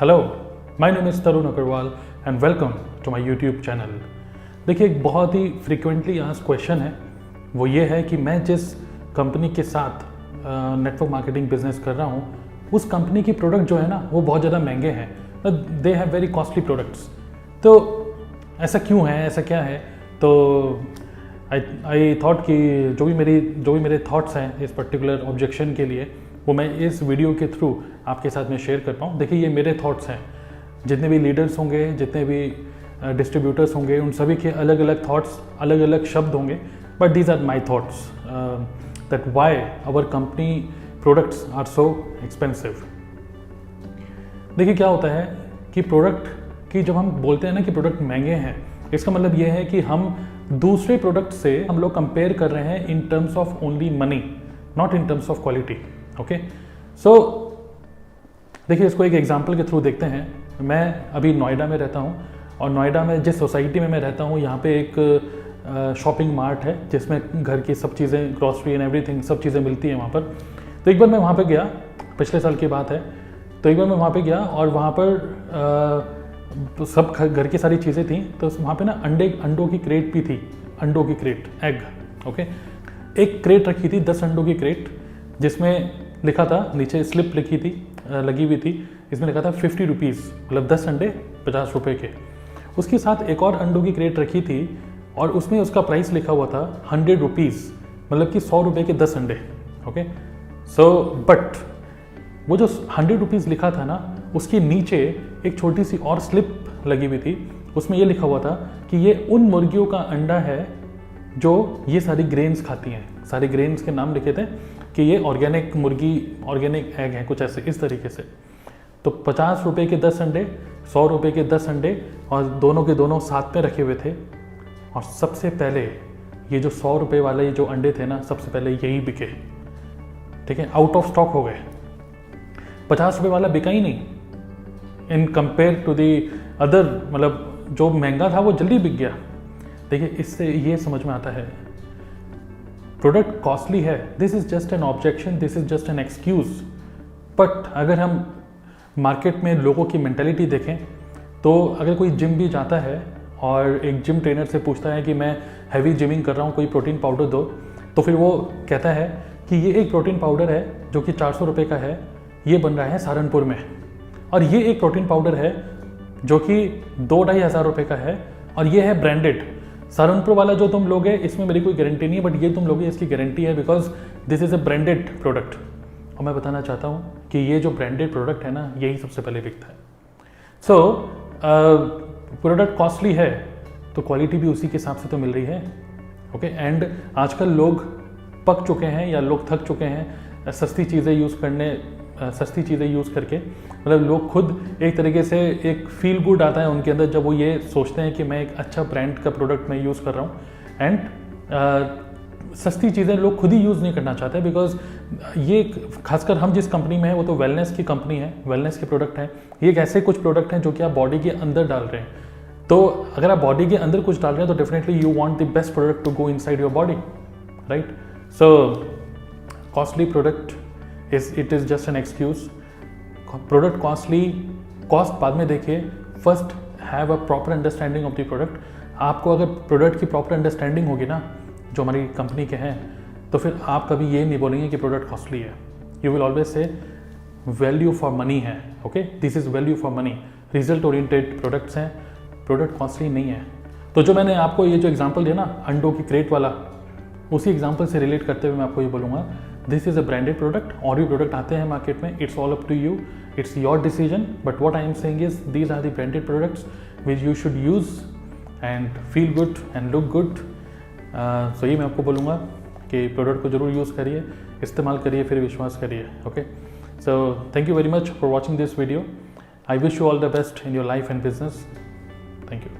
Hello, my name is Tarun Agrawal and welcome to my YouTube channel. देखिए, एक बहुत ही frequently asked question है, वो ये है कि मैं जिस कंपनी के साथ नेटवर्क मार्केटिंग बिजनेस कर रहा हूँ, उस कंपनी की प्रोडक्ट जो है ना वो बहुत ज़्यादा महंगे हैं, they have very costly products. तो ऐसा क्यों है, ऐसा क्या है? तो आई थॉट कि जो भी मेरे थॉट्स हैं इस पर्टिकुलर ऑब्जेक्शन के लिए, वो मैं इस वीडियो के थ्रू आपके साथ में शेयर कर पाऊँ। देखिए, ये मेरे थॉट्स हैं, जितने भी लीडर्स होंगे, जितने भी डिस्ट्रीब्यूटर्स होंगे, उन सभी के अलग अलग थॉट्स, अलग अलग शब्द होंगे, but these are my thoughts that why our company products are so expensive. देखिए, क्या होता है कि प्रोडक्ट की जब हम बोलते हैं ना कि प्रोडक्ट महंगे हैं, इसका मतलब ये है कि हम दूसरे प्रोडक्ट से हम लोग कंपेयर कर रहे हैं in terms of only money, not in terms of quality. Okay, so देखिए, इसको एक एग्जांपल के थ्रू देखते हैं। मैं अभी नोएडा में रहता हूँ, और नोएडा में जिस सोसाइटी में मैं रहता हूँ, यहाँ पे एक शॉपिंग मार्ट है जिसमें घर की सब चीज़ें, ग्रॉसरी एंड एवरीथिंग, सब चीज़ें मिलती हैं वहाँ पर। तो एक बार मैं वहाँ पे गया, पिछले साल की बात है। तो एक बार मैं वहाँ पे गया और वहाँ पर तो सब घर की सारी चीज़ें थी। तो वहाँ पे ना अंडों की क्रेट भी थी, अंडों की क्रेट, एग। ओके, एक क्रेट रखी थी, 10 अंडों की क्रेट, जिसमें लिखा था, नीचे स्लिप लिखी थी, लगी हुई थी, इसमें लिखा था 50 रुपीज़, मतलब 10 अंडे 50 रुपये के। उसके साथ एक और अंडों की क्रेट रखी थी और उसमें उसका प्राइस लिखा हुआ था 100 रुपीज़, मतलब कि 100 रुपये के 10 अंडे। ओके, सो बट वो जो 100 रुपीज़ लिखा था ना, उसके नीचे एक छोटी सी और स्लिप लगी हुई थी, उसमें ये लिखा हुआ था कि ये उन मुर्गियों का अंडा है जो ये सारी ग्रेन्स खाती हैं। सारे ग्रेन्स के नाम लिखे थे कि ये ऑर्गेनिक मुर्गी, ऑर्गेनिक एग है, कुछ ऐसे इस तरीके से। तो 50 रुपये के 10 अंडे, 100 रुपये के 10 अंडे, और दोनों के दोनों साथ में रखे हुए थे। और सबसे पहले ये जो 100 रुपये वाले ये जो अंडे थे ना, सबसे पहले यही बिके। ठीक है, आउट ऑफ स्टॉक हो गए। 50 रुपये वाला बिका ही नहीं in compare to the other, मतलब जो महंगा था वो जल्दी बिक गया। देखिए, इससे ये समझ में आता है प्रोडक्ट कॉस्टली है, this is just an objection, this is just an excuse. But अगर हम मार्केट में लोगों की मेंटालिटी देखें, तो अगर कोई जिम भी जाता है और एक जिम ट्रेनर से पूछता है कि मैं हैवी जिमिंग कर रहा हूँ, कोई प्रोटीन पाउडर दो, तो फिर वो कहता है कि ये एक प्रोटीन पाउडर है जो कि 400 रुपये का है, ये बन रहा है सहारनपुर में, और ये एक प्रोटीन पाउडर है जो कि 2-2.5 हज़ार रुपये का है, और ये है ब्रांडेड। सहारनपुर वाला जो तुम लोगे, इसमें मेरी कोई गारंटी नहीं है, बट ये तुम लोगे, इसकी गारंटी है, because this is a branded product. और मैं बताना चाहता हूँ कि ये जो ब्रांडेड प्रोडक्ट है ना, यही सबसे पहले बिकता है। सो प्रोडक्ट कॉस्टली है तो क्वालिटी भी उसी के हिसाब से तो मिल रही है। ओके, एंड आजकल लोग पक चुके हैं या लोग थक चुके हैं सस्ती चीज़ें यूज़ करके। मतलब लोग खुद एक तरीके से एक फील गुड आता है उनके अंदर जब वो ये सोचते हैं कि मैं एक अच्छा ब्रांड का प्रोडक्ट मैं यूज़ कर रहा हूँ। एंड सस्ती चीज़ें लोग खुद ही यूज़ नहीं करना चाहते, बिकॉज ये खासकर हम जिस कंपनी में है वो तो वेलनेस की कंपनी है, वेलनेस के प्रोडक्ट हैं। ये एक ऐसे कुछ प्रोडक्ट हैं जो कि आप बॉडी के अंदर डाल रहे हैं। तो अगर आप बॉडी के अंदर कुछ डाल रहे हैं तो definitely you want the best product to go inside your body, right? So costly product it is just an excuse. Product costly, cost बाद में देखिए, first have a proper understanding of the product. आपको अगर product की proper understanding होगी ना, जो हमारी कंपनी के हैं, तो फिर आप कभी ये नहीं बोलेंगे कि प्रोडक्ट कॉस्टली है। You will always say value for money है। Okay, this is value for money. Result oriented products हैं, प्रोडक्ट कॉस्टली नहीं है। तो जो मैंने आपको ये जो एग्जांपल दिया ना, अंडों की क्रेट वाला, उसी एग्जांपल से रिलेट करते हुए मैं आपको ये बोलूँगा, this is a branded product. और भी प्रोडक्ट आते हैं मार्केट में, it's all up to you, it's your decision, but what I am saying is these are the branded products which you should use and feel good and look good. So ये मैं आपको बोलूँगा कि product को जरूर use करिए, इस्तेमाल करिए, फिर विश्वास करिए। Okay, so thank you very much for watching this video. I wish you all the best in your life and business. Thank you.